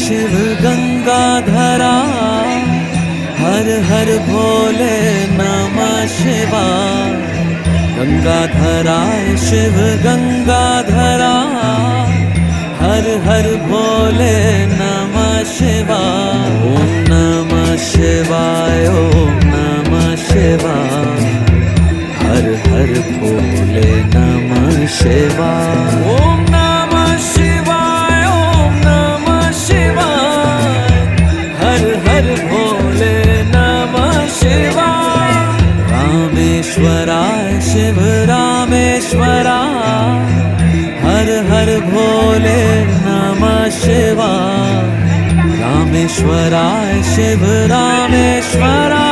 शिव गंगाधरा, हर हर भोले नमः शिवाय। गंगाधराय शिव गंगाधरा, हर हर भोले नमः शिवाय। ओम नमः शिवाय, ओम नमः शिवाय, हर हर भोले नमः शिवाय। ओम नमः शिवाय, ओम नमः शिवाय, हर हर भोले नमः शिवाय। रामेश्वराय शिव रामेश्वराय, हर हर भोले नमः शिवाय। रामेश्वराय शिव रामेश्वराय,